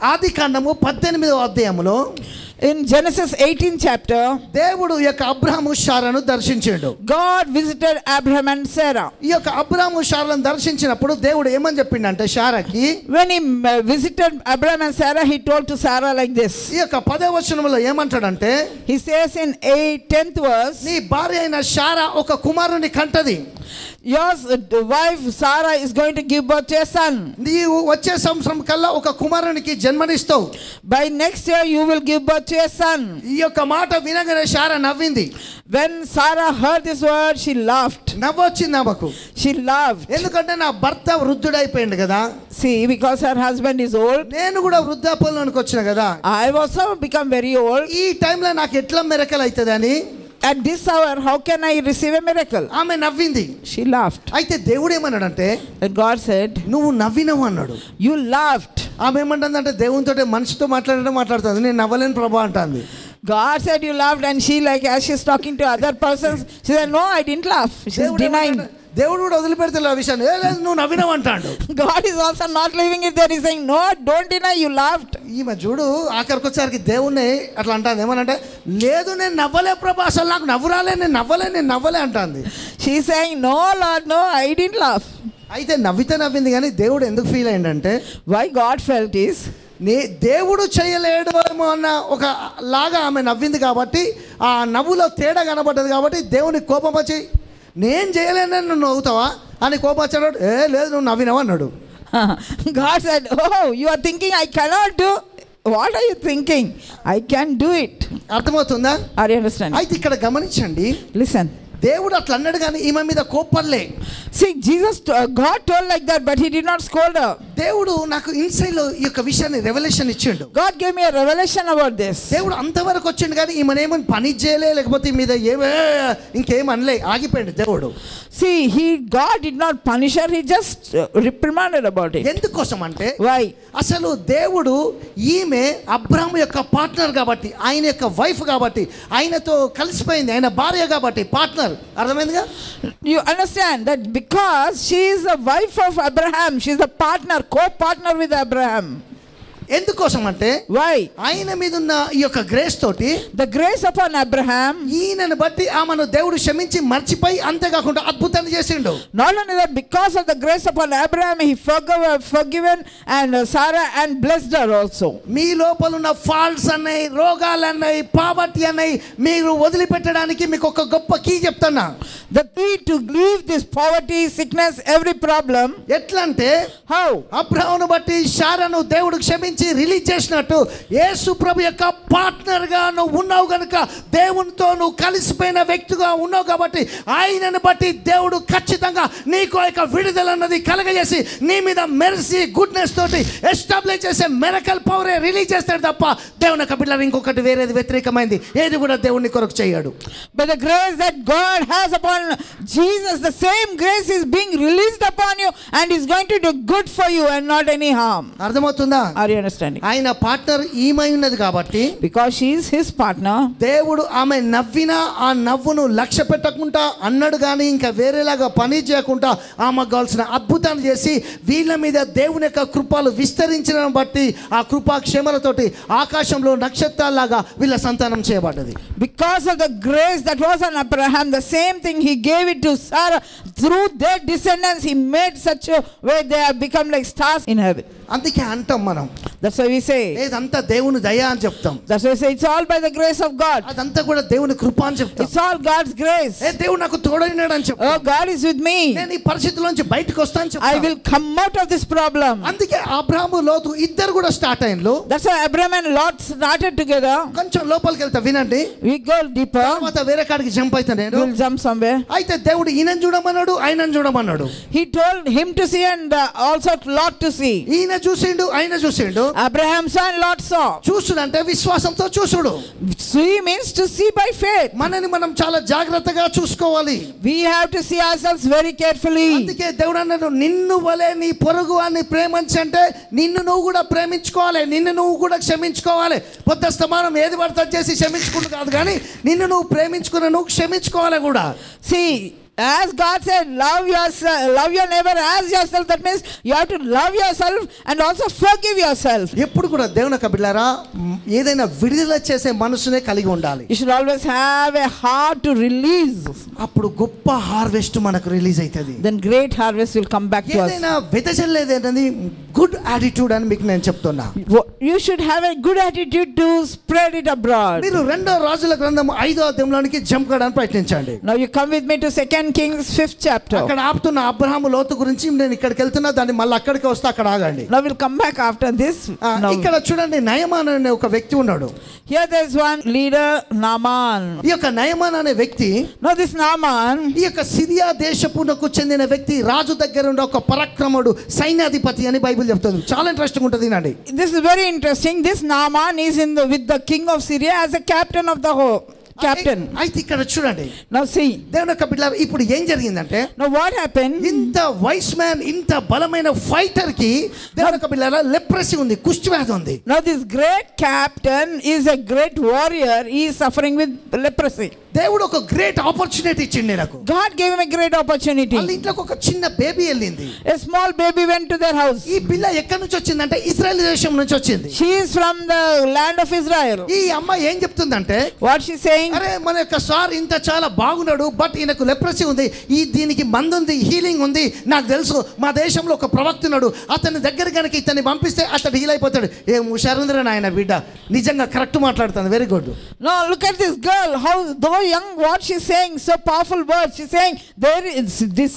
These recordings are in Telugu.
ఆదికాండము 18వ అధ్యాయములో in Genesis 18th chapter, దేవుడు ఈ యొక్క అబ్రాహాము శారాను దర్శించాడు. God visited Abraham and Sarah. ఈ యొక్క అబ్రాహాము శారాను దర్శించినప్పుడు దేవుడు ఏమని చెప్పిండంటే శారాకి, When he visited Abraham and Sarah, he told to Sarah like this. ఈ యొక్క 10వ వచనంలో ఏమంటాడంటే, He says in 10th verse, నీ భార్య అయిన శారా ఒక కుమారుని కంటది. your wife Sarah is going to give birth to a son. నీవు వచ్చే సంవత్సరం కల్లా ఒక కుమారునికి జన్మనిస్తావు. By next year you will give birth to a son. ఈ యొక్క మాట వినగానే శారా నవ్వింది. When Sarah heard this word, she laughed. నవ్వొచ్చింది ఆమెకు. She laughed. ఎందుకంటే నా భర్త వృద్ధుడైపోయింది కదా. See, because her husband is old. నేను కూడా వృద్ధాప్యంలోనికి వచ్చిన కదా. I also become very old. ఈ టైంలో నాకు ఎట్లా మిరకల్ అవుతుందని, At this hour, how can I receive a miracle? ఆమె నవ్వింది. She laughed. అయితే దేవుడు ఏమన్నాడంటే, And God said, నువ్వు నవ్వినవు అన్నాడు. you laughed. ఆమె ఏమంటుందంటే, దేవునితో మనిషితో మాట్లాడుతుంది, నేను నవ్వలేను ప్రభా అంటుంది. God said you laughed, and she, like as she's talking to other persons, she said, no, I didn't laugh. She's denying. దేవుడు కూడా వదిలిపెడతాడు ఆ విషయాన్ని. లేదు నువ్వు నవ్వినవు అంటాడు. God is also not leaving it there. He's saying, no, don't deny, you laughed. ఈమె చూడు ఆఖరికి వచ్చేసరికి దేవుణ్ణి అట్లా అంటుంది. ఏమనంటే, లేదు నేను నవ్వలే ప్రభా, అసలు నాకు నవ్వు రాలే, నేను నవ్వలే అంటుంది. She's saying, no Lord, no, I didn't laugh. అయితే నవ్వింది కానీ దేవుడు ఎందుకు feel అయ్యిందంటే, Why God felt is, దేవుడు చేయలేడు ఏమో అన్న ఒక లాగా ఆమె నవ్వింది కాబట్టి, ఆ నవ్వులో తేడా కనబడ్డది కాబట్టి దేవుని కోపం వచ్చి, నేను చేయలేనని నువ్వు నవ్వుతావా అని కోపం వచ్చాడు. లేదు నువ్వు నవ్వినావు అన్నాడు. God said, oh, you are thinking I cannot do. What are you thinking? I can do it. అర్థమవుతుందా? Are you understanding? అయితే ఇక్కడ గమనించండి, Listen. దేవుడు అట్లా అన్నాడు కానీ ఈమె మీద కోపడలే. See, God told like that, but he did not scold her. దేవుడు నాకు ఇన్సైడ్ లో ఈ యొక్క విషయాన్ని రెవల్యూషన్ ఇచ్చిండు. God gave me a revelation about this. దేవుడు అంతవరకు వచ్చిండు కానీ ఈమెనేమని పని చేయలే, లేకపోతే ఈ మీద ఇంకేం అనలే, ఆగిపోయింది దేవుడు. See, God did not punish her, he just reprimanded about it. ఎందుకోసం అంటే, Why? అసలు దేవుడు ఈమె అబ్రాహాము యొక్క పార్ట్నర్ కాబట్టి, ఆయన యొక్క వైఫ్ కాబట్టి, ఆయనతో కలిసిపోయింది, ఆయన భార్య కాబట్టి పార్ట్నర్. అర్థమైందిగా? You understand that because she is the wife of Abraham, she is the partner, co-partner with Abraham. ఎందుకోసం అంటే, Why? ఆయన మీద ఉన్న ఈ యొక్క గ్రేస్ తోటి, The grace upon Abraham, ఈయనను బట్టి ఆమెను దేవుడు క్షమించి మర్చిపోయి, అంతేకాకుండా అద్భుతాన్ని చేసిండు. not only that, because of the grace upon Abraham, he forgiven and Sarah and blessed her also. మీ లోపల ఉన్న ఫాల్ట్స్ అన్నాయి, రోగాలు అన్నాయి, పావర్టీ అన్నాయి, మీరు వదిలిపెట్టడానికి మీకు ఒక గొప్ప కీ చెప్తున్నా. The key to leave this poverty, sickness, every problem. ఎట్లా అంటే, How? అబ్రాహామును బట్టి శారాను దేవుడు క్షమించి రిలీజ్ చేసినట్టు, యేసు ప్రభు యొక్క పార్ట్నర్ గా నువ్వు ఉన్నావు కనుక, దేవునితో నువ్వు కలిసిపోయిన వ్యక్తిగా ఉన్నావు కాబట్టి, ఆయనను బట్టి దేవుడు ఖచ్చితంగా నీకు యొక్క విడుదల అన్నది కలగజేసి నీ మీద మెర్సీ గుడ్నెస్ తోటి ఎస్టాబ్లిష్ చేసే మిరకల్ పవర్ రిలీజ్ చేస్తాడు తప్ప దేవుని యొక్క బిడ్డలు ఇంకొకటి వేరేది వ్యతిరేకమైంది ఏది కూడా దేవుని కొరకు చేయడు. But the grace that God has upon Jesus, the same grace is being released upon you and is going to do good for you and not any harm. అర్థమవుతుందా? Are you understanding? ఆయన పార్ట్నర్ ఈమె ఉన్నది కాబట్టి, Because she is his partner, దేవుడు ఆమె నవ్వినా ఆ నవ్వును లక్ష్య పెట్టకుండా అన్నాడు కానీ ఇంకా వేరేలాగా పని చేయకుండా ఆమెకు కావాల్సిన అద్భుతాన్ని చేసి వీళ్ళ మీద దేవుని యొక్క కృపలు విస్తరించడం బట్టి ఆ కృపాక్షేమలతోటి ఆకాశంలో నక్షత్రాల్లాగా వీళ్ళ సంతానం చేయబడ్డది. because of the grace that was on Abraham, the same thing he gave it to Sarah. Through their descendants he made such a way they have become like stars in heaven. అందుకే అంటాం మనం, That's why we say, ఇదంతా దేవుని దయ అని చెప్తాం. that's why we say it's all by the grace of God. అదంతా కూడా దేవుని కృప అని చెప్తాం. It's all God's grace. దేవుడు నాకు తోడైనాడు అని చెప్తాం. Oh, God is with me. నేను ఈ పరిస్థితిలోంచి బయటకు వస్తాను I చెప్తాం. will come out of this problem. అందుకే అబ్రాహాము లోతు ఇద్దరు కూడా start అయ్యిండ్రు. That's why Abraham and Lot started together. కొంచెం లోపలికి వెళ్తా వినండి, We go deeper. తర్వాత వేరే కాడికి జంప్ అయితే నేను. We'll jump somewhere. అయితే దేవుడు ఈయనను చూడమన్నాడు, ఆయనను చూడమన్నాడు. He told him to see and also Lot to see. ఈయన చూసిండు, ఆయన చూసిండు. Abraham saw and Lot saw. చూసుడు అంటే విశ్వాసంతో చూసుడు. See means to see by faith. మనని మనం చాలా జాగ్రత్తగా చూసుకోవాలి. We have to see ourselves very carefully. అందుకే దేవుడు అన్నాడు, నిన్ను వలే నీ పొరుగు వారిని ప్రేమించంటే నిన్ను నువ్వు కూడా ప్రేమించుకోవాలి, నిన్ను నువ్వు కూడా క్షమించుకోవాలి. పొద్దస్తమానం ఏది పడితే చేసి క్షమించుకుంటూ కాదు కానీ నిన్ను నువ్వు ప్రేమించుకున్న నువ్వు క్షమించుకోవాలి కూడా. See, As God said, love your neighbor as yourself. That means you have to love yourself and also forgive yourself. ఎప్పుడు కూడా దేవుని యొక్క బిడ్డలారా ఏదైనా విడుదల చేసే మనసునే కలిగి ఉండాలి. You should always have a heart to release. అప్పుడు గొప్ప హార్వెస్ట్ మనకు రిలీజ్ అవుతుంది. Then great harvest will come back to us. ఏదైనా వెదజల్లేదేంటది గుడ్ యాటిట్యూడ్ అని మీకు నేను చెప్తున్నా. You should have a good attitude to spread it abroad. మీరు 2వ రాజుల గ్రంథం 5వ అధ్యాయంలోనికి జంప్ కావడానికి ప్రయత్నించండి. Now you come with me to 2 Kings 5th chapter. అక్కడ ఆపుతున్న అబ్రహాము లోతు గురించి నేను ఇక్కడికి వెళ్తున్నా, దాన్ని మళ్ళీ అక్కడికి వస్తే అక్కడ ఆగండి. Now we'll come back after this. ఇక్కడ చూడండి, నయమాన్ అనే ఒక వ్యక్తి ఉన్నాడు. Here there is one leader, Naaman. ఈ యొక్క నయమాన్ అనే వ్యక్తి, Now this Naaman, ఈ యొక్క సిరియా దేశపునకు చెందిన వ్యక్తి, రాజు దగ్గర ఉండే ఒక పరాక్రముడు, సైన్యాధిపతి అని బైబిల్ చెప్తుంది. చాలా ఇంట్రెస్టింగ్ ఉంటుంది వినండి. this is very interesting. This Naaman is with the king of Syria as a captain of the whole. Captain. అయితే ఇక్కడ చూడండి, Now see. దేవుని యొక్క బిడ్డలారా, ఇప్పుడు ఏం జరిగిందంటే, Now what happened? ఇంత వైస్ మ్యాన్, ఇంత బలమైన ఫైటర్ కి దేవుని యొక్క బిడ్డలారా లెప్రసీ ఉంది, కుష్ఠవ్యాధి ఉంది. Now this great captain is a great warrior. He is suffering with leprosy. దేవుడు ఒక గ్రేట్ ఆపర్చునిటీ ఇచ్చింది నాకు. God gave him a great opportunity. వాళ్ళ ఇంట్లోకి ఒక చిన్న బేబీ వెళ్ళింది. A small baby went to their house. ఈ పిల్ల ఎక్కడి నుంచి వచ్చిందంటే ఇశ్రాయేల్ దేశం నుంచి వచ్చింది. She is from the land of Israel. ఈ అమ్మ ఏం చెప్తుందంటే, What she saying? అరే మన యొక్క సార్ ఇంత చాలా బాగున్నాడు, బట్ ఈయనకు లెప్రసీ ఉంది, దీనికి మందు ఉంది, హీలింగ్ ఉంది, నాకు తెలుసు, మా దేశంలో ఒక ప్రవక్త ఉన్నాడు, అతని దగ్గర కనుక ఇతన్ని పంపిస్తే అతడు హీల్ అయిపోతాడు. ఏం హుషారుందిరా నాయన బిడ్డ, నిజంగా కరెక్ట్ మాట్లాడుతుంది, very good. No, look at this girl, how though young, what she's saying, so powerful words. She's saying there is this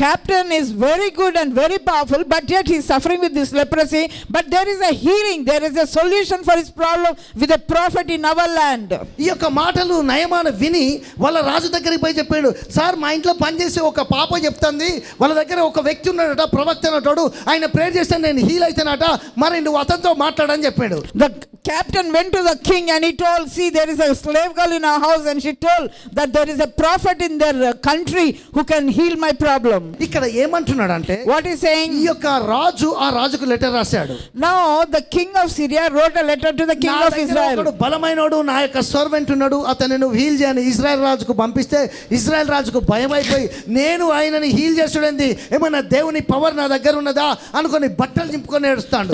captain is very good and very powerful, but yet he's suffering with this leprosy, but there is a healing, there is a solution for his problem with a prophet in our land. ఈ యొక్క మాటలు నయమాను విని వాళ్ళ రాజు దగ్గరికి పోయి చెప్పాడు, సార్ మా ఇంట్లో పనిచేసే ఒక పాప చెప్తుంది, వాళ్ళ దగ్గర ఒక వ్యక్తి ఉన్నాడట, ప్రవక్త అన్నటాడు, ఆయన ప్రేయర్ చేస్తే నేను హీల్ అవుతానట, మరి నువ్వు అతనితో మాట్లాడని చెప్పాడు. The captain went to the king and he told, see, there is a slave girl in our house, and she told that there is a prophet in their country who can heal my problem. ఇక్కడ ఏమంటున్నాడు అంటే, What is saying? ఈ యొక్క రాజు ఆ రాజుకు లెటర్ రాశాడు. Now the king of Syria wrote a letter to the king of Israel. బలమైనోడు నా యొక్క సర్వెంట్ ఉన్నాడు, అతన్ని నువ్వు హీల్ చేయని ఇజ్రాయెల్ రాజుకు పంపిస్తే ఇజ్రాయెల్ రాజుకు భయం అయిపోయి నేను ఆయనని హీల్ చేస్తాడండి, ఏమన్నా దేవుని పవర్ నా దగ్గర ఉన్నదా అనుకొని బట్టలు చింపుకొని ఏడుస్తాడు.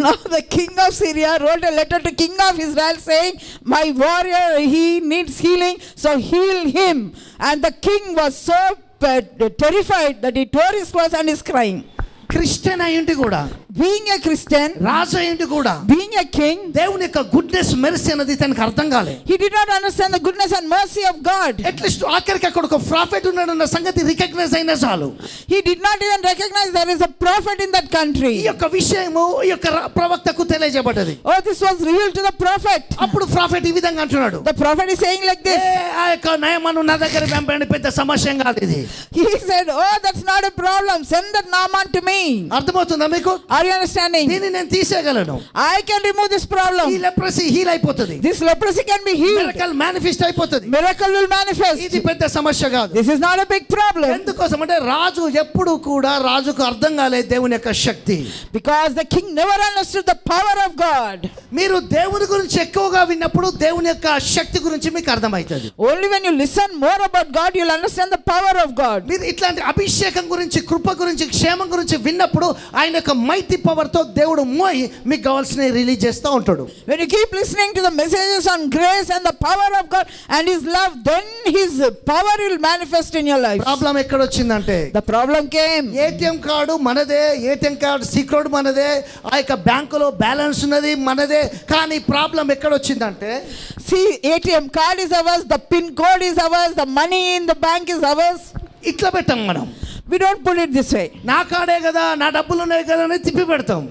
Now the king of Syria wrote a letter to king of Israel saying, my warrior, he needs healing, so heal him. And the king was so terrified that he tore his clothes and is crying. Christian అయ్యింటి కూడా, being a Christian, రాజు అయ్యింటి కూడా, being a king, దేవుని యొక్క గుడ్నెస్ మెర్సీ అనేది తనకు అర్థం కాలే. he did not understand the goodness and mercy of God. At least ఆఖరికి అక్కడ ఒక ప్రాఫెట్ ఉన్నాడన్న సంగతి రికగ్నైజ్ అయినా చాలు. He did not even recognize there is a prophet in that country. ఈ యొక్క విషయము ఈ యొక్క ప్రవక్తకు తెలియజేయబడ్డది. Oh, this was revealed to the prophet. అప్పుడు ప్రాఫెట్ ఈ విధంగా అంటున్నాడు, The prophet is saying like this. ఆ యొక్క నయమాను నా దగ్గర పంపండి, పెద్ద సమస్య కాదు ఇది. He said, oh, that's not a problem, send that Naaman to me. అర్థమవుతుందా మీకు? Are you understanding? దీన్ని నేను తీసేయగలను, I can remove this problem. ఈ లెప్రసీ హీల్ అయిపోతుంది, This leprosy can be healed. Miracle manifest అయిపోతుంది. Miracle will manifest. ఇది పెద్ద సమస్య కాదు. This is not a big problem. ఎందుకోసం అంటే రాజు ఎప్పుడు కూడా రాజుకు అర్థం కాలేదు దేవుని యొక్క శక్తి. Because the king never understood the power of God. మీరు దేవుని గురించి ఎక్కువగా విన్నప్పుడు దేవుని యొక్క శక్తి గురించి మీకు అర్థమవుతుంది. Only when you listen more about God, you'll understand the power of God. మీరు ఇట్లాంటి అభిషేకం గురించి, కృప గురించి, క్షేమం గురించి విన్నప్పుడు ఆయన యొక్క మైటీ పవర్ తో దేవుడు మోయి మీకు కావాల్సిన రిలీజ్ చేస్తూ ఉంటాడు. When you keep listening to the messages on grace and the power of God and his love, then his power will manifest in your life. Problem ఎక్కడ వచ్చిందంటే, The problem came. ATM card మనదే, ఏటీఎం కార్డు సీక్రెట్ మనదే, ఆ యొక్క బ్యాంకులో బ్యాలెన్స్ ఉన్నది మనదే, కానీ ప్రాబ్లం ఎక్కడ వచ్చిందంటే, See, ATM card is ours, the PIN code is ours, the money in the bank is ours. ఇట్లా పెట్టాం మనం. We don't put it this way. నా కార్డే కదా, నా డబ్బులు ఉన్నాయి కదా అని తిప్పి పెడతాం.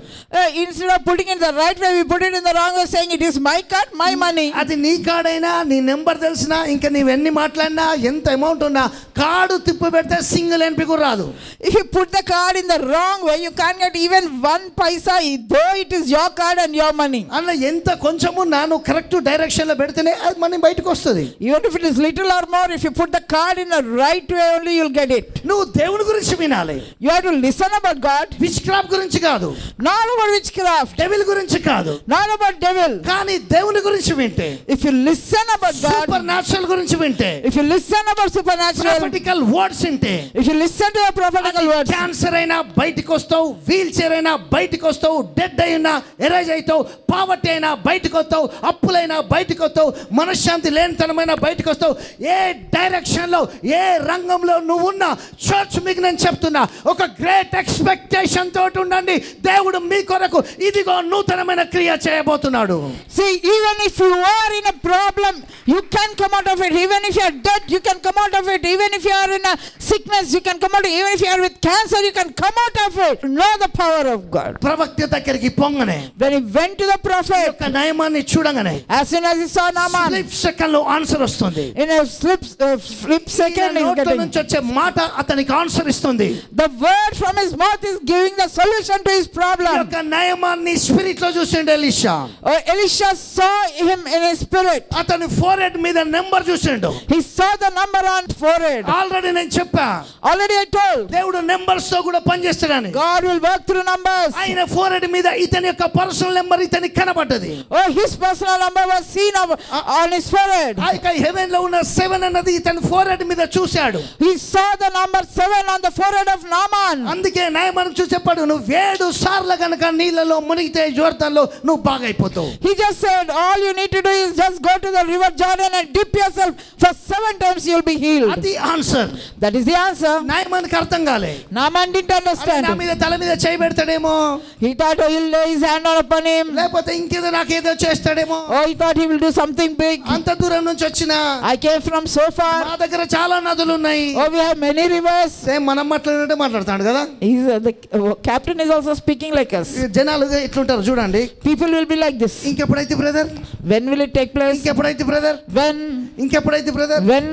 Instead of putting it the right way, we put it in the wrong way, saying it is my card, my money. అది నీ కార్డైనా, నీ నెంబర్ తెలిసినా, ఇంకా నీవెన్ని మాట్లాడినా, ఎంత అమౌంట్ ఉన్నా, కార్డు తిప్పి పెడితే సింగిల్ ఎంపీ కూడా రాదు. If you put the card in the wrong way, you can't get even 1 paisa, though it is your card and your money. అన్న ఎంత కొంచెము నాను కరెక్ట్ డైరెక్షన్ లో పెడితేనే అది మనీ బయటకు వస్తుంది. Even if it is little or more, if you put the card in the right way only, you'll get it. నువ్వు దేవుని దేవుని గురించి వినాలి. You have to listen about God. విచ్క్రాఫ్ట్ గురించి కాదు, Not about witchcraft. డెవిల్ గురించి కాదు, Not about devil. కానీ దేవుని గురించి వింటే, If you listen about God, super natural గురించి వింటే, if you listen about supernatural, prophetical words వింటే, if you listen to the prophetical words, cancer అయినా బయటికి వస్తావు, వీల్ చైర్ అయినా బయటికి వస్తావు, డెడ్ అయినా ఎరేజ్ అవుతావు, పావర్టీ అయినా బయటకు వస్తావు, అప్పులైనా బయటకు వస్తావు, మనశ్శాంతి లేనితనమైనా బయటకు వస్తావు. ఏ డైరెక్షన్ లో, ఏ రంగంలో నువ్వు ఉన్నా, చర్చ్ మీకు నేను చెప్తున్నా, ఒక గ్రేట్ ఎక్స్పెక్టేషన్ తోటి ఉండండి. దేవుడు మీ కొరకు ఇదిగో నూతనమైన క్రియ చేయబోతున్నాడు. see, even if you are in a problem, you can come out of it. Even if you are dead, you can come out of it. Even if you are in a sickness, you can come out. Even if you are with cancer, you can come out of it. Know the power of God. ప్రవక్త దగ్గరికి పొంగనే, When he went to the prophet, యొక్క నయమాన్ని చూడగానే as soon as he saw Naaman, slip second లో ఆన్సర్ వస్తుంది. in a flip second, ఈయన he's నోట్లో getting నుంచి వచ్చే మాట అతనికి ఆన్సర్ ఇస్తుంది. the word from his mouth is giving the solution to his ఈ problem. యొక్క నయమాన్ని స్పిరిట్ లో చూసిండు Elisha. Elisha saw him in his spirit. అతని ఫోర్ హెడ్ మీద నెంబర్ చూసిండు. He saw the number on forehead. Already నేను చెప్పా, Already I told, దేవుడు నెంబర్స్ తో కూడా పనిచేస్తాడని. God will work through numbers. ఆయన ఫోర్ హెడ్ మీద ఇతని యొక్క పర్సనల్ నెంబర్ ఇతనికి కనబడ్డది. Oh, his personal number was seen on his forehead. ఆ యొక్క హెవెన్ లో ఉన్న 7 అన్నది ఇతని ఫోర్ హెడ్ మీద చూశాడు. He saw the number 7 on the forehead of Naaman. అందుకే నయమాను చూసి చెప్పాడు, నువ్వు 7 సార్లు గనక నీళ్ళలో మునిగితే జోర్దాన్లో నువ్వు బాగైపోతావు. He just said, all you need to do is just go to the river Jordan and dip yourself for 7 times, you will be healed. అది answer. That is the answer. నయమానికి అర్థం కాలే. Naaman didn't నా understand. మీద తల మీద చేయి పెడతాడేమో, He thought, oh, he'll lay his hand upon him. లేకపోతే ఇంకేదో నాకేదో చేస్తాడేమో. Oh, he thought he will do something big. అంత దూరం నుంచి వచ్చినా I came from so far. మా దగ్గర చాలా నదులు ఉన్నాయి. Oh, we have many rivers. Same మనం మాట్లాడినట్టే మాట్లాడతాడు కదా. The captain is also speaking like us. జనాలు ఇట్లుంటారు చూడండి. People will be like this. ఇంకెప్పుడైతే brother, When will it take place? ఇంకెప్పుడైతే బ్రదర్, When? ఇంకెప్పుడైతే బ్రదర్. When?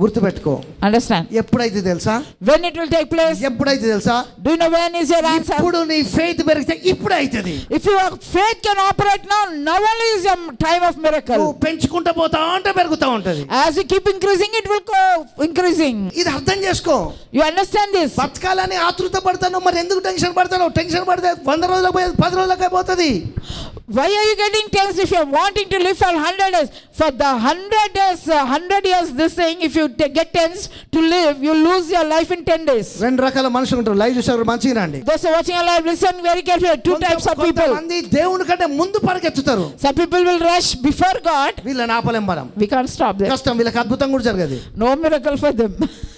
గుర్తుపెట్టుకో, Understand? ఎప్పుడైతే తెలుసా, When it will take place? ఎప్పుడైతే తెలుసా, Do you know when is your answer? ఇప్పుడు నీ ఫెయిత్ పెరిగితే ఇప్పుడు అవుతుంది. If your faith can operate now, now only is your time of నువ్వు miracle. పెంచుకుంటా పోతా అంటే పెరుగుతా ఉంటది. As you keep increasing, it will go increasing. ఇది అర్థం చేసుకో. You understand this? బతకాలని ఆతృత పడతాను, మరి ఎందుకు టెన్షన్ పడతాను? టెన్షన్ పడితే 100 రోజులకు పోయి 10 రోజులకు అయిపోతుంది. Why are you getting tense if you are wanting to live for 100 days? For the 100 days, 100 years, this thing, if you get tense to live, you lose your life in 10 days. రెండు రకాల మనుషులు ఉంటారు. లైవ్ చూసారు, మంచిగా రండి. Those who are watching our live, listen very carefully. Two types of people. కొంతమంది దేవుని కంటే ముందు పరిగెత్తుతారు. Some people will rush before God. వీళ్ళని ఆపలేం మనం. We can't stop them. కష్టం, వీళ్ళకి అద్భుతం కూడా జరగదు. No miracle for them.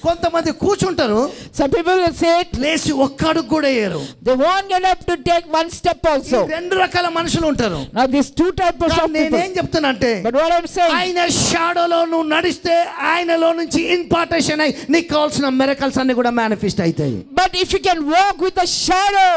కొంతమంది కూర్చుంటారు, Some people will sit. లేచి ఒక్క అడుగు కూడా వేయరు. They won't get up to take one step also. రెండు రకాల మనుషులు ఉంటారు. Now these two types of people. నేనేం చెప్తున్నా అంటే, But what I'm saying, ఆయన షాడోలో నువ్వు నడిస్తే ఆయనలో నుంచి ఇంపార్టేషన్ అయి నీకు కావాల్సిన మిరకల్స్ అన్ని కూడా మేనిఫెస్ట్ అవుతాయి. but if you can walk with the shadow,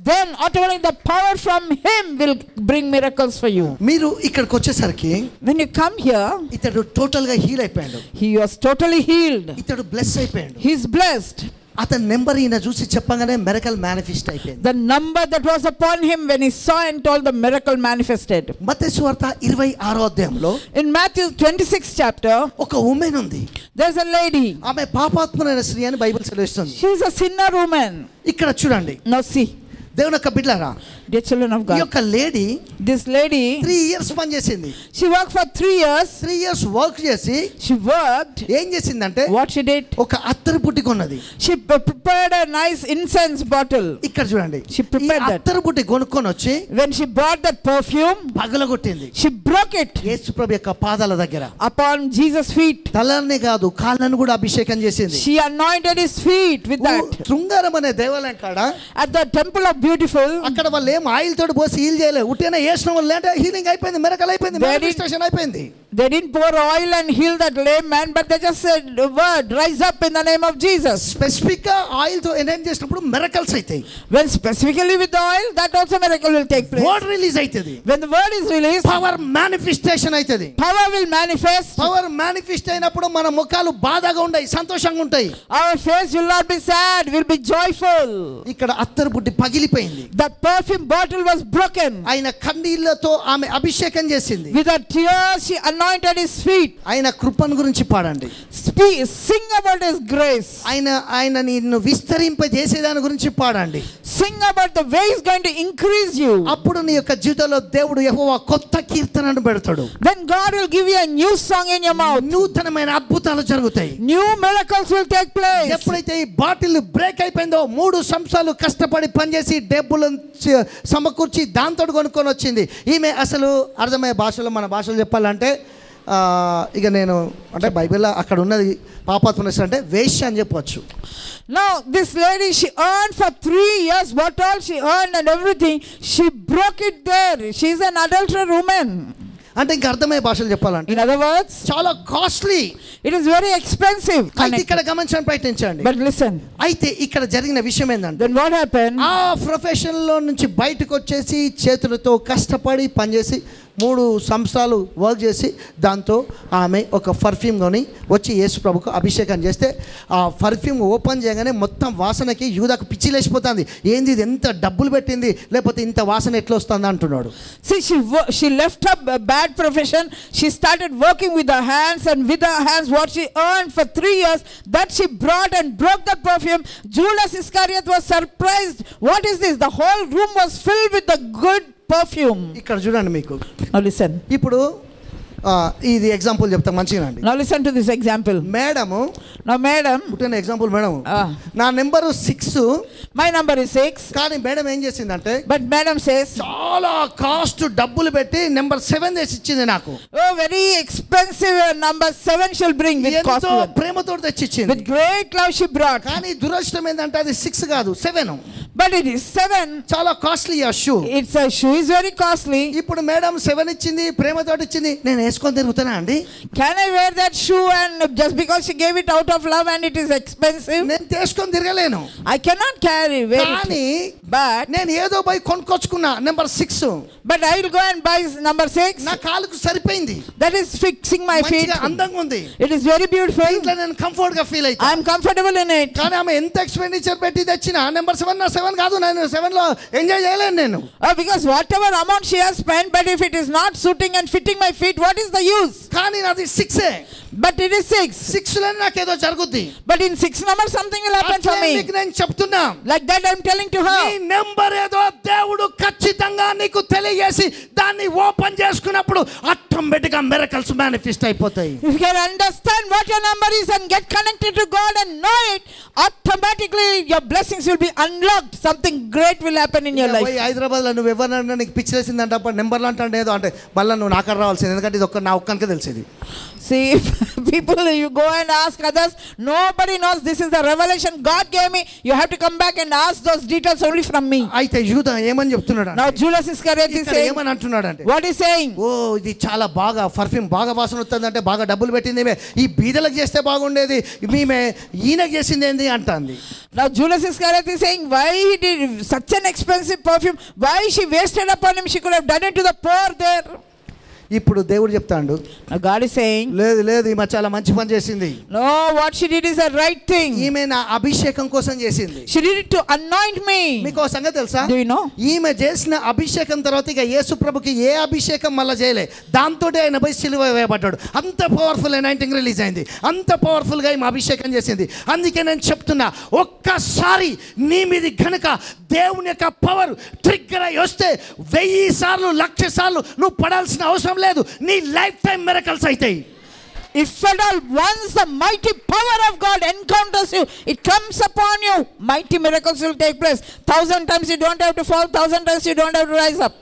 then automatically the power from him will bring miracles for you. మీరు ఇక్కడికి వచ్చేసరికి When you come here, ఇతడు టోటల్ గా హీల్ అయిపోయాడు. he was totally healed. ఇతడు బ్లెస్ అయిపోయాడు. He's blessed. అతని నెంబర్ ఈయన చూసి చెప్పగానే మిరకల్ మేనిఫెస్ట్ అయిపోయింది. The number that was upon him when he saw and told, the miracle manifested. మత్తయి సువార్త 26వ అధ్యాయంలో In Matthew 26th chapter, ఒక ఉమెన్ ఉంది. there's a lady. ఆమె పాపాత్ములైన స్త్రీ అని బైబిల్ సెలవిస్తుంది. She's a sinner woman. ఇక్కడ చూడండి, Now see, దేవుని యొక్క బిడ్డలారా, dear children of ఈ God, యొక్క లేడీ this lady, 3 years పని చేసింది. she worked for 3 years. 3 years work చేసి She worked. ఏం చేసిందంటే, What she did? ఒక అత్తరు బుట్టి కొన్నది. She prepared a nice incense bottle. ఇక్కడ చూడండి, She ఈ prepared that. అత్తరు బుట్టి కొనుక్కొని వచ్చి When she bought that perfume, పగలగొట్టింది. she broke it యేసు ప్రభు యొక్క పాదాల దగ్గర. upon Jesus' feet. తలనే కాదు, కాళ్ళను కూడా అభిషేకం చేసింది. She anointed his feet with that. శృంగారం అనే దేవాలయం కాడ At the temple of Beautiful, అక్కడ వాళ్ళు ఏం ఆయిల్ తోటి పోసి హీల్ చేయలేదు. ఉట్టిన వేసిన వాళ్ళు అంటే హీలింగ్ అయిపోయింది, మిరకల్ అయిపోయింది, మేనిఫెస్టేషన్ అయిపోయింది. they didn't pour oil and heal that lame man, but they just said the word, rise up in the name of Jesus. Specific గా ఆయిల్ తో ఎనర్జీ చేసినప్పుడు మిరకల్స్ అవుతాయి. When specifically with the oil, that also miracle will take place. Word release అవుతుంది. When the word is released, power manifestation అవుతుంది. power will manifest. Power manifest అయినప్పుడు మన ముఖాలు బాధగా ఉంటాయి, సంతోషంగా ఉంటాయి. Our face will not be sad, will be joyful. ఇక్కడ అత్తరు బుట్టి పగిలిపోయింది. The perfume bottle was broken. ఆయన కన్నీళ్లతో ఆమె అభిషేకం చేసింది. With her tears, she anointed his feet. ఆయన కృపను గురించి పాడండి. Sing about his grace. ఆయన నిన్ను విస్తరింపజేసే దాని గురించి పాడండి. Sing about the way he's going to increase you. అప్పుడు నీ యొక్క జీవితంలో దేవుడు యెహోవా కొత్త కీర్తనను పెడతాడు. Then God will give you a new song in your mouth. నూతనమైన అద్భుతాలు జరుగుతాయి. New miracles will take place. ఎప్పుడైతే ఈ బాటిల్ బ్రేక్ అయిపోయిందో 3 సంవత్సరాలు కష్టపడి పనిచేసి డబ్బులను సమకూర్చి దాంతో కొనుక్కొని వచ్చింది. ఈమె అసలు అర్థమయ్యే భాషలో మన భాషలో చెప్పాలంటే ఇక నేను అంటే బైబిల్లో అక్కడ ఉన్నది పాపాత్మ అంటే వేశ్య అని చెప్పవచ్చు. Now this lady, she earned for 3 years what all she earned and everything, she broke it there. She is an adulterer woman. అంటే ఇంకా అర్థమయ్యే భాషలు చెప్పాలంటే in other words చాలా costly, it is very expensive. అయితే ఇక్కడ గమనించండి ప్రయత్నించండి. But listen, అయితే ఇక్కడ జరిగిన విషయం ఏంటంటే then what happened? ఆ ప్రొఫెషన్ లో నుంచి బయటకు వచ్చేసి చేతులతో కష్టపడి పనిచేసి 3 సంవత్సరాలు వర్క్ చేసి దాంతో ఆమె ఒక పర్ఫ్యూమ్ కొని వచ్చి యేసు ప్రభుకు అభిషేకం చేస్తే ఆ పర్ఫ్యూమ్ ఓపెన్ చేయగానే మొత్తం వాసనకి యూదాకు పిచ్చి లేచిపోతుంది. ఏంది ఇది, ఎంత డబ్బులు పెట్టింది, లేకపోతే ఇంత వాసన ఎట్లా వస్తుంది అంటున్నాడు. See, she left her bad profession. She started working with her hands, and with her hands what she earned for 3 years, that she brought and broke the perfume. Judas Iscariot was surprised. What is this? The whole room was filled with the good perfume. ఇక్కడ చూడండి మీకు. Now listen. ఇప్పుడు ఇది ఎగ్జాంపుల్ చెప్తా మంచిగా అండి. Now listen to this example. Madam, now madam, పుట్టిన ఎగ్జాంపుల్ మేడం, నా నెంబరు 6, my number is 6, కానీ మేడం ఏం చేసిందంటే but madam says చాలా కాస్ట్ డబ్బులు పెట్టి నెంబర్ 7 తెచ్చి ఇచ్చింది నాకు. oh very expensive number 7 she'll bring with cost, ఎంతో ప్రేమతో తెచ్చి ఇచ్చింది. with great love she brought. కానీ దురదృష్టం ఏంటంటే అది 6 కాదు 7. but it is 7. చాలా కాస్ట్లీ ఆ shoe. it's a shoe is very costly. ఇప్పుడు మేడం 7 ఇచ్చింది, ప్రేమతో ఇచ్చింది, నేను వేసుకొని తిరుగుతానా అండి? Can I wear that shoe and just because she gave it out of love and it is expensive? నేను తీసుకొని తిరగలేను. I cannot carry wear కానీ it. but నేను ఏదో పోయి కొనుక్కొచ్చుకున్నా number 6. but I will go and buy number 6. నా కాలుకు సరిపోయింది. that is fixing my feet. మంచిగా అందంగా ఉంది. it is very beautiful. ఇంట్లో నేను కంఫర్ట్ గా ఫీల్ అవుతా. I am comfortable in it. కానీ ఆమె ఎంత ఎక్స్పెండిచర్ పెట్టి తెచ్చినా నెంబర్ 7 నా 7 కాదు, నేను 7 లో ఎంజాయ్ చేయలేను నేను. because whatever amount she has spent, but if it is not suiting and fitting my feet, what is the use? కానీ నాది 6. but it is 6. 6 లో నాకేదో జరుగుద్ది. but in 6 number something will happen for me. నేను చెప్తున్నా, like that I am telling to her. నీ నెంబర్ ఏదో దేవుడు ఖచ్చితంగా నీకు తెలియజేసి దాన్ని ఓపెన్ చేసుకున్నప్పుడు ఆటోమేటిక్ గా మిరకల్స్ మేనిఫెస్ట్ అయిపోతాయి. if you can understand what your number is and get connected to God and know it, automatically your blessings will be unlocked. Something great will happen in your life. Hyderabad లో నువ్వు ఎవరన్నా నీకు పిచ్చిలేసిందంటే అప్పుడు నెంబర్లు అంటే ఏదో అంటే మళ్ళీ నువ్వు నాకడ రావాల్సింది, ఎందుకంటే ఇది ఒక్క నా ఒక్కనికే తెలిసేది. See, people, you go and ask others, nobody knows. This is the revelation God gave me. You have to come back and ask those details only from me. అయితే యూదా ఏమని చెప్తున్నాడు? now Judas Iscariot is saying, ఏమని అంటున్నాడు అంటే, what is saying? ఓ ఇది చాలా బాగా పర్ఫ్యూమ్ బాగా వాసన వస్తుందంటే బాగా డబ్బులు పెట్టింది ఈమె, ఈ బీదలకు చేస్తే బాగుండేది, ఈమె ఈయనకు చేసింది ఏంది అంటుంది. now Judas Iscariot is saying, why he did such an expensive perfume, why she wasted upon him, she could have done it to the poor there. ఇప్పుడు దేవుడు చెప్తాడు, God is saying, లేదు లేదు ఈమె చాలా మంచి పని చేసింది. no, what she did is the right thing. ఈమె నా అభిషేకం కోసం చేసింది. she did it to anoint me. మీకు సంగతి తెలుసా? do you know? ఈమె చేసిన అభిషేకం తర్వాత ఇక యేసు ప్రభుకి ఏ అభిషేకం మళ్ళీ చేయలే, దాంతోటే ఆయన పోయి సిలువ వేయబడ్డాడు. అంత పవర్ఫుల్ అనాయింటింగ్ రిలీజ్ అయింది, అంత పవర్ఫుల్ గా ఈమె అభిషేకం చేసింది. అందుకే నేను చెప్తున్నా, ఒక్కసారి నీ మీది కనుక దేవుని యొక్క పవర్ ట్రిగ్గర్ అయి వస్తే 1000 సార్లు 1,00,000 సార్లు నువ్వు పడాల్సిన అవసరం లేదు. నీ లైఫ్ టైం మిరకల్స్ అవుతాయి. if at all once the mighty power of God encounters you, it comes upon you, mighty miracles will take place. 1,000 times you don't have to fall, 1,000 times you don't have to rise up.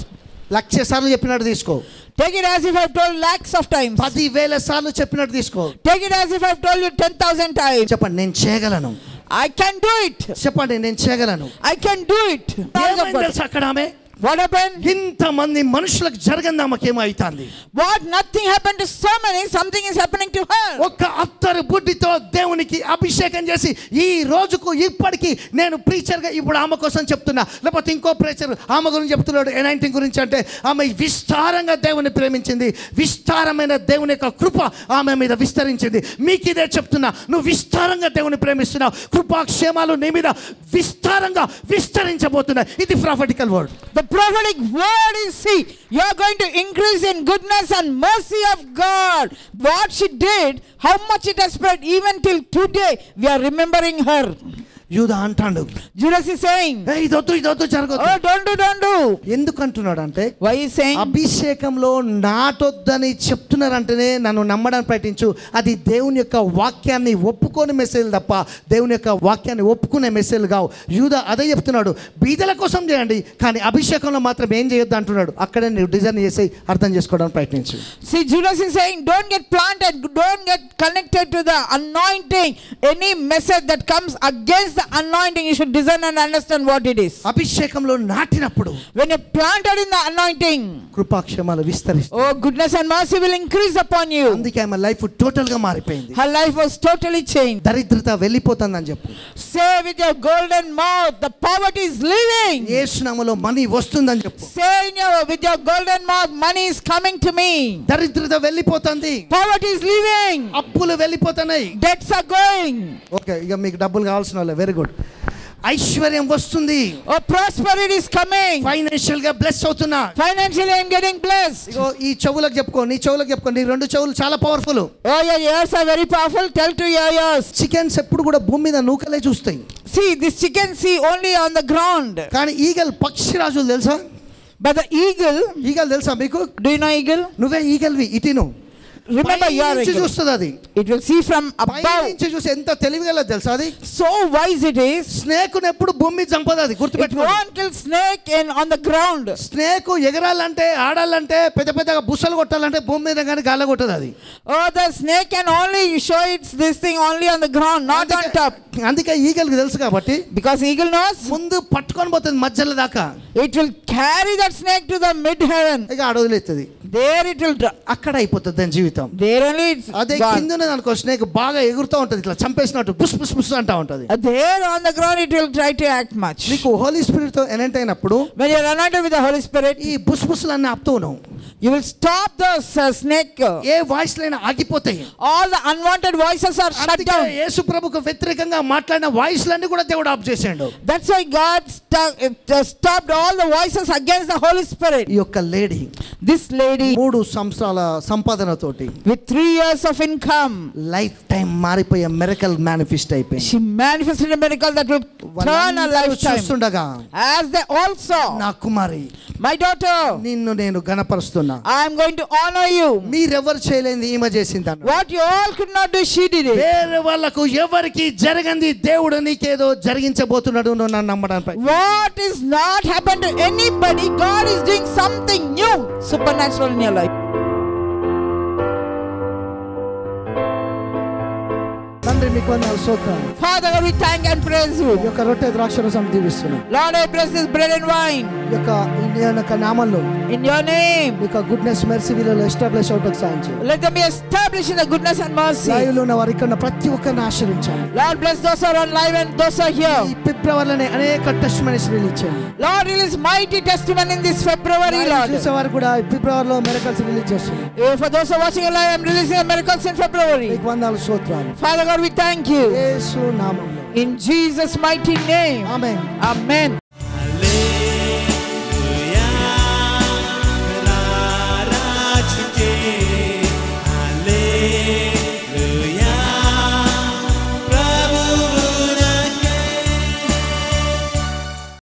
1,00,000 సార్లు చెప్పినట్టు తీసుకో. take it as if I've told lakhs of times. 10,000 సార్లు చెప్పినట్టు తీసుకో. take it as if I've told you 10,000 times. చెప్పండి నేను చేయగలను. I can do it. చెప్పండి నేను చేయగలను. I can do it. ఏమైంది తెలుసా అక్కడ ఆమె? what happened? ఇంతమంది మనుషులకు జరగంది ఆమెకేమో అవుతుంది. what? nothing happened to so many, something is happening to her. ఒక్క అత్తరు బుడ్డితో దేవునికి అభిషేకం చేసి ఈ రోజుకు ఇప్పటికి నేను ప్రీచర్ గా ఇప్పుడు ఆమె కోసం చెప్తున్నా, లేకపోతే ఇంకో ప్రీచర్ ఆమె గురించి చెప్తున్నాడు ఎనైంటింగ్ గురించి. అంటే ఆమె విస్తారంగా దేవుని ప్రేమించింది, విస్తారమైన దేవుని యొక్క కృప ఆమె మీద విస్తరించింది. మీకు ఇదే చెప్తున్నా, నువ్వు విస్తారంగా దేవుని ప్రేమిస్తున్నావు, కృపాక్షేమాలు నీ మీద విస్తారంగా విస్తరించబోతున్నాయి. ఇది ప్రాఫెటికల్ word. the prophetic word is, see, you are going to increase in goodness and mercy of God. What she did, how much it has spread, even till today, we are remembering her. యూదా అంటాడు, Judas is saying, ఇదొద్దు జరగదు. oh, don't do. ఎందుకు అంటున్నాడు అంటే, Why is saying? అభిషేకంలో నాటొద్దని చెప్తున్నారంటేనే నన్ను నమ్మడానికి ప్రయత్నించు. అది దేవుని యొక్క వాక్యాన్ని ఒప్పుకోని మెసేజ్ తప్ప దేవుని యొక్క వాక్యాన్ని ఒప్పుకునే మెసేజ్ కావు. యూదా అదే చెప్తున్నాడు, బీదల కోసం చేయండి కానీ అభిషేకంలో మాత్రం ఏం చేయొద్దు అంటున్నాడు. అక్కడే నువ్వు డిజైన్ చేసి అర్థం చేసుకోవడానికి ప్రయత్నించు. See, Judas is saying, don't get planted, don't get connected to the anointing. Any message that comes against the anointing, you should discern and understand what it is. అభిషేకంలో నాటినప్పుడు, when you planted in the anointing, కృపాక్షేమాలు విస్తరిస్తాయి. oh, goodness and mercy will increase upon you. అందుకే ఆమె లైఫ్ టోటల్ గా మారిపోయింది. Her life was totally changed. దరిద్రత వెళ్ళిపోతుందని చెప్పు. Say with your golden mouth, the poverty is leaving. యేసు నామములో మనీ వస్తుందని చెప్పు. Say with your golden mouth, money is coming to me. దరిద్రత వెళ్ళిపోతుంది. Poverty is leaving. అప్పులు వెళ్ళిపోతున్నాయి. Debts are going. ఓకే, ఇక మీకు డబ్బులు కావాల్సిన వాళ్ళే, వెరీ గుడ్. ఐశ్వర్యం వస్తుంది. Oh, prosperity is coming. Financial గా బ్లెస్ అవుతున్నా. Financially I am getting blessed. ఇగో ఈ చెవులకు చెప్పుకో, నీ చెవులకు చెప్పుకో, నీ రెండు చెవులు చాలా powerful. Oh, your ears are very powerful. Tell to your ears. Chickens ఎప్పుడు కూడా భూమి మీద నూకలే చూస్తాయి. See, this chicken see only on the ground. కానీ ఈగల్ పక్షిరాజులు తెలుసా? But the eagle, ఈగల్ తెలుసా మీకు? do you know eagle? నువ్వే ఈగల్వి, ఇటిను. Remember your నుంచి eagle. చూస్తుంది అది. It will see from pi above. నుంచి చూసి ఎంత తెలివిగల తెలుసా అది? So wise it is. Snake ఎప్పుడు భూమి మీద చంపదు అది, It గుర్తుపెట్టుకోండి. won't kill snake on the ground. Snake ఎగరాలంటే ఆడాలంటే పెద్ద పెద్దగా బుసలు కొట్టాలంటే భూమి మీద కానీ గాల కొట్టదు అది. Oh, the snake can only show its this thing only on the ground, not on top. అందుకే ఈగల్కి తెలుసు కాబట్టి, Because eagle knows, ముందు పట్టుకొని పోతుంది మధ్యలో దాకా. it will carry that snake to the mid heaven. ఇక అడవులెత్తది. There it will drop. అక్కడ అయిపోతుంది దాని జీవితం. There only it's అదే gone. కింద ఉన్నది అనుకో, స్నేక్ బాగా ఎగురుతూ ఉంటుంది, ఇట్లా చంపేసినట్టు బుస్ బుస్ బుస్ అంటా ఉంటుంది. There on the ground it will try to act much. నీకు హోలీ స్పిరిట్ తో ఎనెంట్ అయినప్పుడు, When you are anointed with the Holy Spirit, ఈ బుస్ బుస్లన్నీ ఆపుతూ ఉన్నావు. you will stop the snake. ఏ వాయిస్ లైనా ఆగిపోతాయి. All the unwanted voices are shut అందుకే down. యేసు ప్రభుకు వ్యతిరేకంగా మాట్లాడిన వాయిస్లన్నీ కూడా దేవుడు ఆఫ్ చేసాడు. That's why God stopped all the voices against the Holy Spirit. ఈ యొక్క లేడీ, This lady 3 సంవత్సరాల సంపాదనతోటి with 3 years of income, life time మారిపోయే మిరకల్ మేనిఫెస్ట్ అయిపోయింది. she manifested a miracle that will turn her వాళ్ళందరూ lifetime. చూస్తుండగా, As they also, నా కుమారి, my daughter, నిన్ను నేను ఘనపరుస్తున్నా, I am going to honor you. మీరెవరు చేయలేంది ఈమె చేసిందన్న. What you all could not do, she did it. వేరే వాళ్ళకు ఎవరికి జరగంది దేవుడు నీకేదో జరిగించబోతున్నాడు నువ్వు నన్ను నమ్మడానికి. What is not happened to anybody, God is doing something new, supernatural in your life. తండ్రి మీకు వందనాలు, స్తోత్రాలు. Father, we thank and praise you. ఈ యొక్క రొట్టె ద్రాక్షరసం దీవిస్తున్నాను. Lord, I bless this bread and wine. ఈ యొక్క నామంలో In your name, ఈ యొక్క గుడ్నెస్ మెర్సీ విలువలో ఎస్టాబ్లిష్ అవుటకు సాయం చేయండి. let them be established in the goodness and mercy. Live లో ఉన్న వారు ఇక్కడ ఉన్న ప్రతి ఒక్కరిని ఆశీర్వదించండి. Lord, bless those who are on live and those who are here. ఈ ఫిబ్రవరిలోనే అనేక టెస్టిమనీస్ రిలీజ్ చేయండి. Lord, release mighty testimony in this February, Lord. చూసేవారు కూడా ఫిబ్రవరిలో మిరకల్స్ రిలీజ్ చేస్తున్నారు. For those who are watching live, I am releasing miracles in February. మీకు వందనాలు, స్తోత్రాలు. Father God, we thank you. యేసు నామములో. In Jesus' mighty name. Amen. Amen.